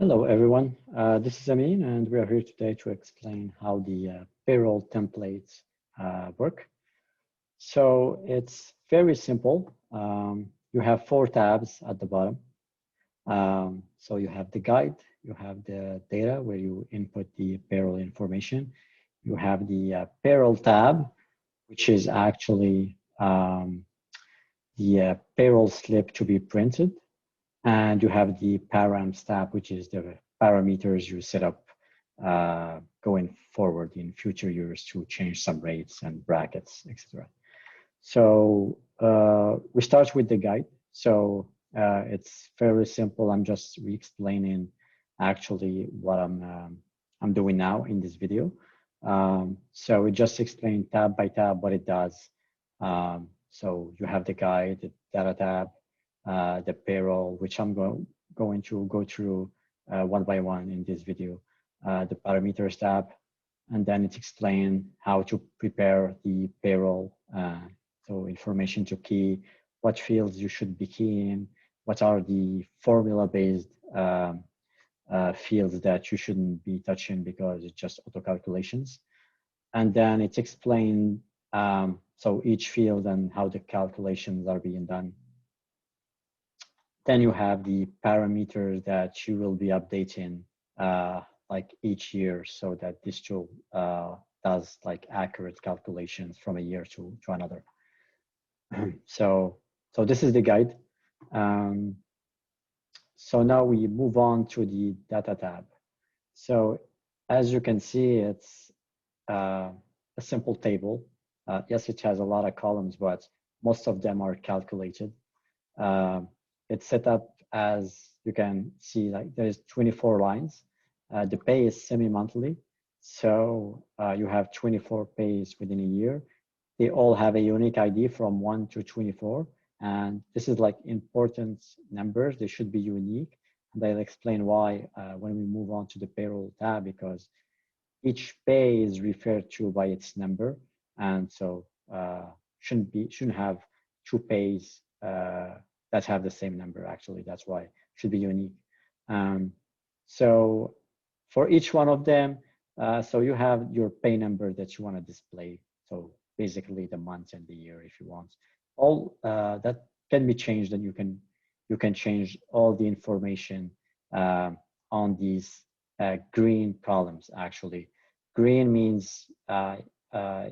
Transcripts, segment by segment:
Hello, everyone. This is Amin, and we are here today to explain how the payroll templates work. So it's very simple. You have four tabs at the bottom. So you have the guide, you have the data where you input the payroll information. You have the payroll tab, which is actually the payroll slip to be printed. And you have the params tab, which is the parameters you set up going forward in future years to change some rates and brackets, etc. So we start with the guide. So it's very simple. I'm just re-explaining actually what I'm doing now in this video. So we just explain tab by tab what it does. So you have the guide, the data tab, the payroll, which I'm going to go through one by one in this video, the parameters tab, and then it explains how to prepare the payroll. So information to key, what fields you should be keying, what are the formula-based fields that you shouldn't be touching because it's just auto calculations. And then it's explained so each field and how the calculations are being done. Then you have the parameters that you will be updating like each year so that this tool does like accurate calculations from a year to another. So this is the guide. So now we move on to the data tab. So as you can see, it's a simple table. Yes, it has a lot of columns, but most of them are calculated. It's set up as you can see, like there's 24 lines. The pay is semi-monthly. So you have 24 pays within a year. They all have a unique ID from 1 to 24. And this is like important numbers. They should be unique. And I'll explain why when we move on to the payroll tab, because each pay is referred to by its number. And so shouldn't have two pays that have the same number. Actually, that's why it should be unique. So for each one of them, so you have your pay number that you want to display. So basically the month and the year if you want. All that can be changed, and you can change all the information on these green columns. Actually, green means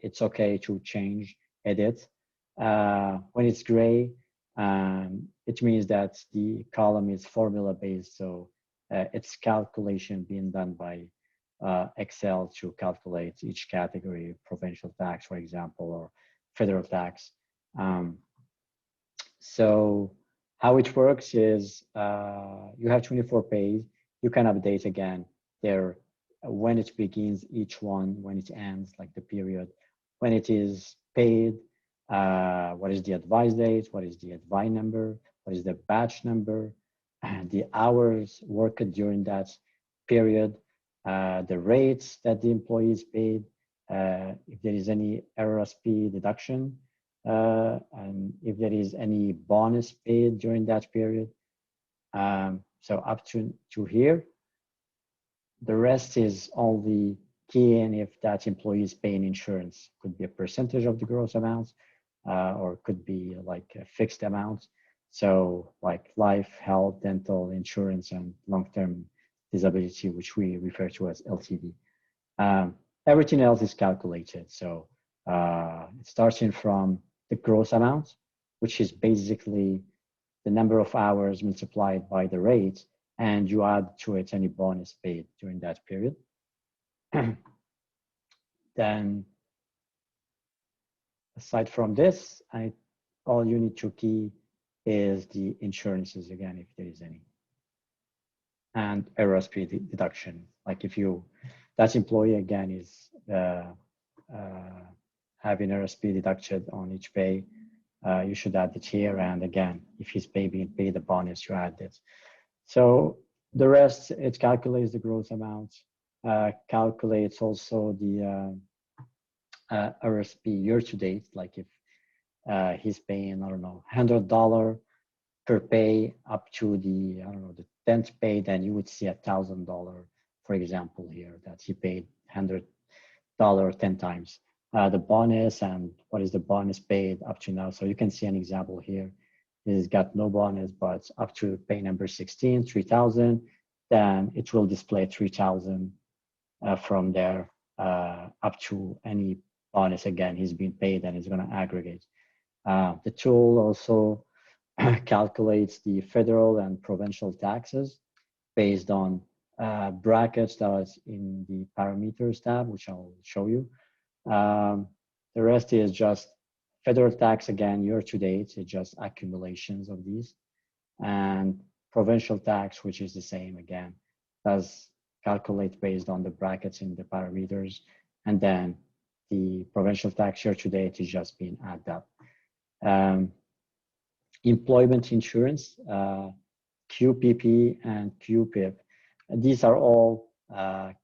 it's okay to change, edit. When it's gray, it means that the column is formula based, so it's calculation being done by Excel to calculate each category, provincial tax, for example, or federal tax. So how it works is you have 24 pays. You can update again there when it begins each one, when it ends, like the period, when it is paid, what is the advice date, what is the advice number, what is the batch number, and the hours worked during that period, the rates that the employees paid, if there is any RSP deduction, and if there is any bonus paid during that period. So up to here. The rest is only keying if that employee is paying insurance. Could be a percentage of the gross amount, or could be like a fixed amount. So like life, health, dental insurance, and long-term disability, which we refer to as LTD. Everything else is calculated. So it's starting from the gross amount, which is basically the number of hours multiplied by the rate, and you add to it any bonus paid during that period. Then, aside from this, all you need to key is the insurances again, if there is any, and RSP deduction. Like if that employee again is having RSP deducted on each pay, you should add it here. And again, if he's being paid a bonus, you add it. So the rest, it calculates the gross amount, calculates also the RSP year to date. Like if he's paying, I don't know, $100 per pay up to the, I don't know, the 10th pay, then you would see $1,000, for example, here that he paid $100 10 times. The bonus and what is the bonus paid up to now. So you can see an example here. He's got no bonus, but up to pay number 16, 3,000, then it will display 3,000 from there up to any bonus again he's been paid, and it's going to aggregate. The tool also calculates the federal and provincial taxes based on brackets that's in the parameters tab, which I'll show you. The rest is just federal tax again, year to date, it's just accumulations of these. And provincial tax, which is the same again, does calculate based on the brackets in the parameters. And then the provincial tax year to date is just being added up. Employment insurance, QPP and QPIP. These are all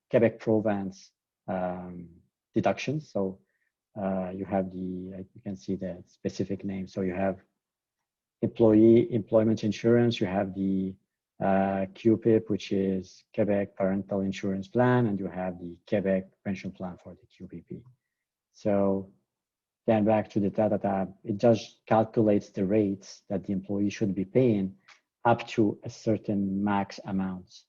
Quebec province deductions. So you have the, you can see the specific name. So you have employment insurance, you have the QPIP, which is Quebec Parental Insurance Plan, and you have the Quebec Pension Plan for the QPP. So then back to the data tab, it just calculates the rates that the employee should be paying up to a certain max amount,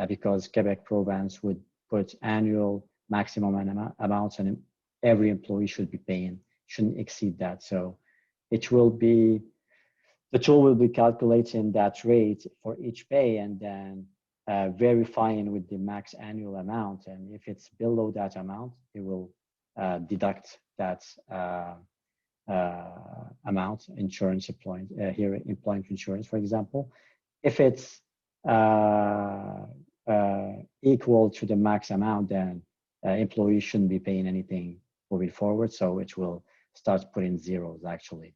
because Quebec province would put annual maximum amounts, and every employee should be paying, shouldn't exceed that. So it will be, the tool will be calculating that rate for each pay and then verifying with the max annual amount. And if it's below that amount, it will deduct that amount, insurance employment, here employment insurance, for example. If it's equal to the max amount, then employees shouldn't be paying anything moving forward. So it will start putting zeros actually,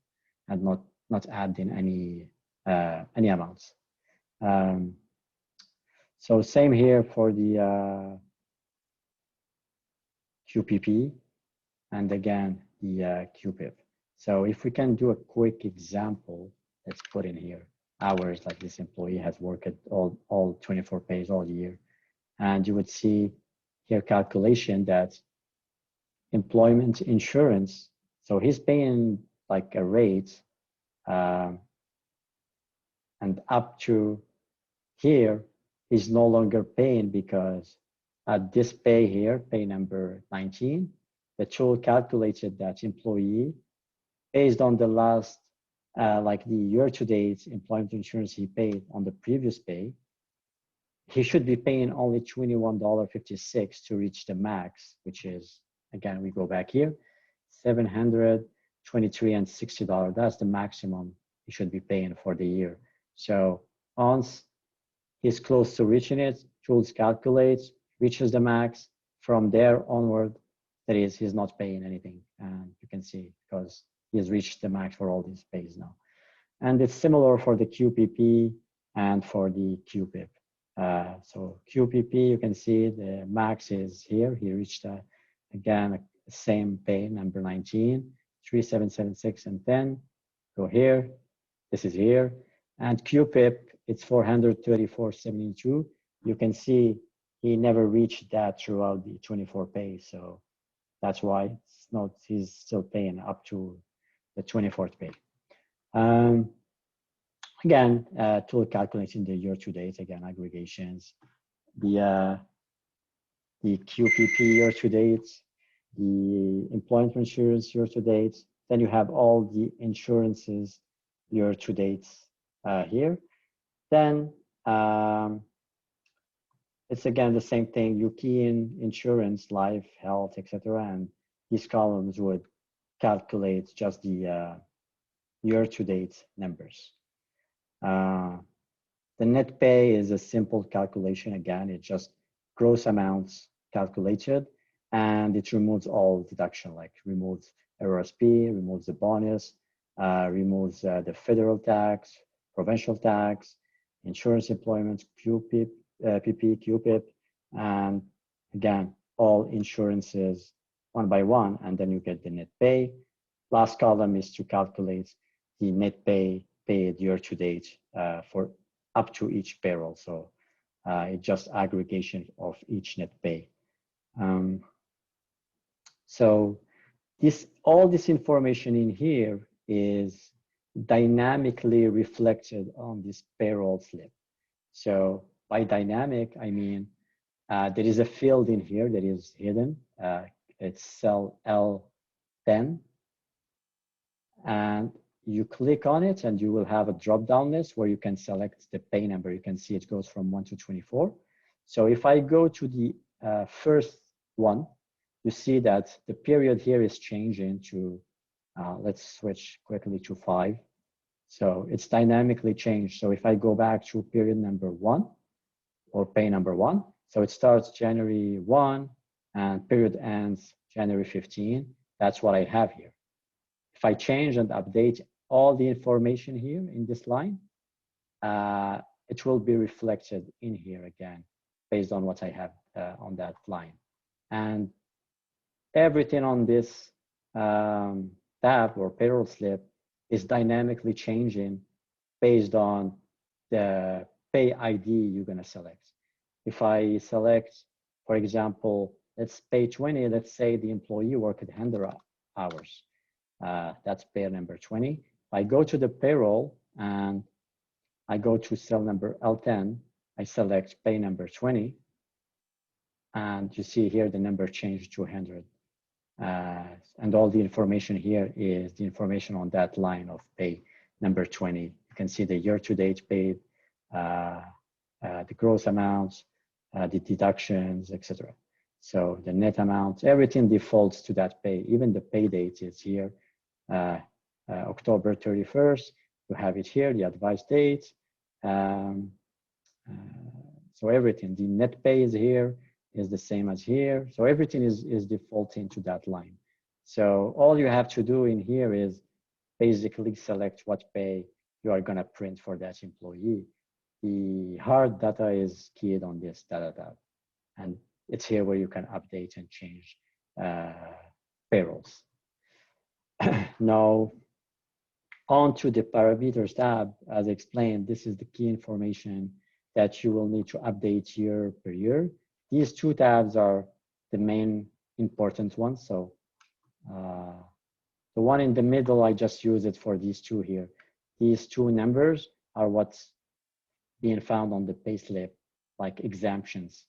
and not adding any amounts. So same here for the QPP, and again the QPIP. So if we can do a quick example, let's put in here hours, like this employee has worked all 24 pays all year, and you would see here calculation that employment insurance, so he's paying like a rate, and up to here he's no longer paying, because at this pay here, pay number 19, the tool calculated that employee, based on the last like the year-to-date employment insurance he paid on the previous pay, he should be paying only $21.56 to reach the max, which is, again, we go back here, $723 and $60. That's the maximum he should be paying for the year. So once he's close to reaching it, tools calculates, reaches the max. From there onward, that is, he's not paying anything. And you can see, because he has reached the max for all these pays now. And it's similar for the QPP and for the QPIP. So QPP, you can see the max is here. He reached, again, the same pay, number 19, 3776 and 10. Go here, this is here. And QPIP, it's 434.72. You can see he never reached that throughout the 24 pays. So that's why it's not, he's still paying up to the 24th pay. Again, tool calculating the year to date, again, aggregations, the QPP year to date, the employment insurance year to date. Then you have all the insurances year to date here. Then it's again the same thing. You key in insurance, life, health, etc., and these columns would calculate just the year-to-date numbers. The net pay is a simple calculation. Again, it's just gross amounts calculated, and it removes all deduction, like removes RSP, removes the bonus, removes the federal tax, provincial tax, insurance employment, QPIP, PP, QPIP, and again, all insurances one by one, and then you get the net pay. Last column is to calculate the net pay paid year to date for up to each payroll. So it's just aggregation of each net pay. So all this information in here is dynamically reflected on this payroll slip. So by dynamic, I mean there is a field in here that is hidden. It's cell L10. And you click on it and you will have a drop-down list where you can select the pay number. You can see it goes from 1 to 24. So if I go to the first one, you see that the period here is changing to, let's switch quickly to 5. So it's dynamically changed. So if I go back to period number 1 or pay number 1, so it starts January 1 and period ends January 15. That's what I have here. If I change and update all the information here in this line, it will be reflected in here again, based on what I have on that line. And everything on this tab or payroll slip is dynamically changing based on the pay ID you're gonna select. If I select, for example, let's pay 20, let's say the employee worked 100 hours. That's pay number 20. If I go to the payroll and I go to cell number L10, I select pay number 20, and you see here the number changed to 100. And all the information here is the information on that line of pay number 20. You can see the year-to-date paid, the gross amounts, the deductions, etc. So the net amount, everything defaults to that pay. Even the pay date is here, October 31st. You have it here, the advice date. So everything, the net pay is here, is the same as here. So everything is defaulting to that line. So all you have to do in here is basically select what pay you are gonna print for that employee. The hard data is keyed on this data tab. And it's here where you can update and change payrolls. Now, on to the parameters tab. As explained, this is the key information that you will need to update year per year. These two tabs are the main important ones. So the one in the middle, I just use it for these two here. These two numbers are what's being found on the payslip, like exemptions.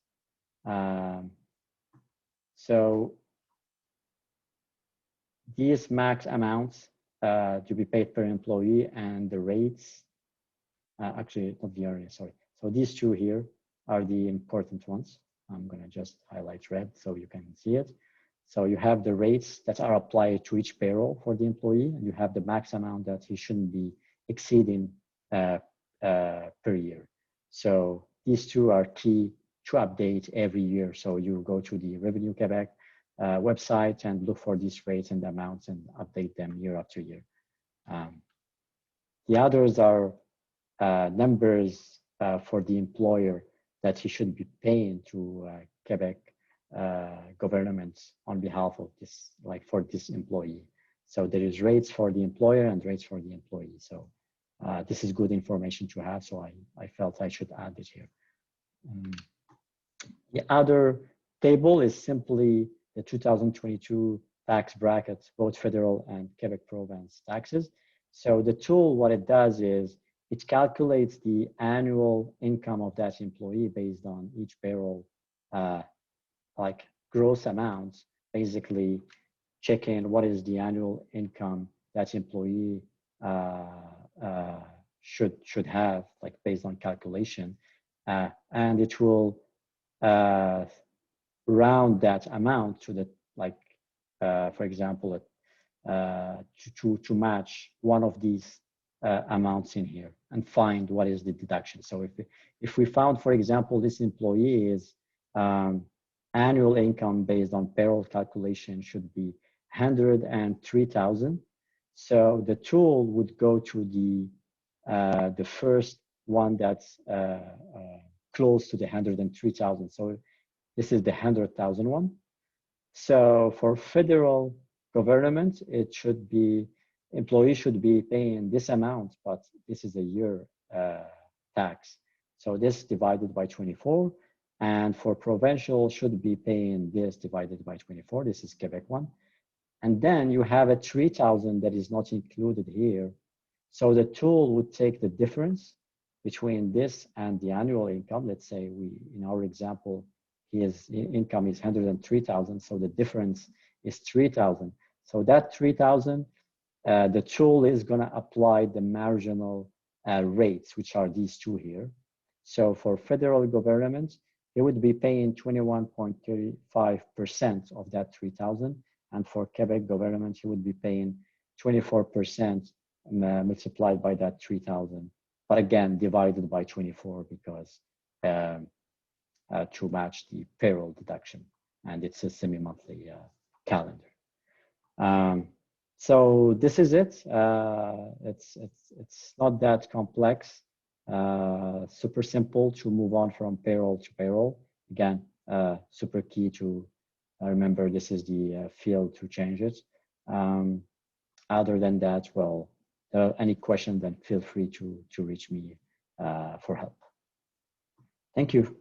So these max amounts to be paid per employee and the rates, actually not the area, sorry. So these two here are the important ones. I'm gonna just highlight red so you can see it. So you have the rates that are applied to each payroll for the employee, and you have the max amount that he shouldn't be exceeding per year. So these two are key to update every year. So you go to the Revenue Quebec website and look for these rates and amounts and update them year after year. The others are numbers for the employer that he should be paying to Quebec government on behalf of this, like for this employee. So there is rates for the employer and rates for the employee. So this is good information to have. So I felt I should add it here. The other table is simply the 2022 tax brackets, both federal and Quebec province taxes. So the tool, what it does is it calculates the annual income of that employee based on each payroll, like gross amounts, basically checking what is the annual income that employee should have, like based on calculation, and it will round that amount to the, like, for example, to match one of these amounts in here and find what is the deduction. So if we found, for example, this employee is annual income based on payroll calculation should be 103,000. So the tool would go to the first one that's close to the 103,000. So this is the 100,000 one. So for federal government, it should be, employees should be paying this amount, but this is a year tax. So this divided by 24, and for provincial should be paying this divided by 24. This is Quebec one. And then you have a 3,000 that is not included here. So the tool would take the difference between this and the annual income. Let's say in our example, his income is 103,000. So the difference is 3,000. So that 3,000, the tool is going to apply the marginal rates, which are these two here. So for federal government, they would be paying 21.35% of that 3,000. And for Quebec government, he would be paying 24% multiplied by that 3,000. But again, divided by 24 because to match the payroll deduction. And it's a semi-monthly calendar. So this is it. It's not that complex. Super simple to move on from payroll to payroll. Again, super key to remember this is the field to change it. Other than that, well, any question, then feel free to reach me for help. Thank you.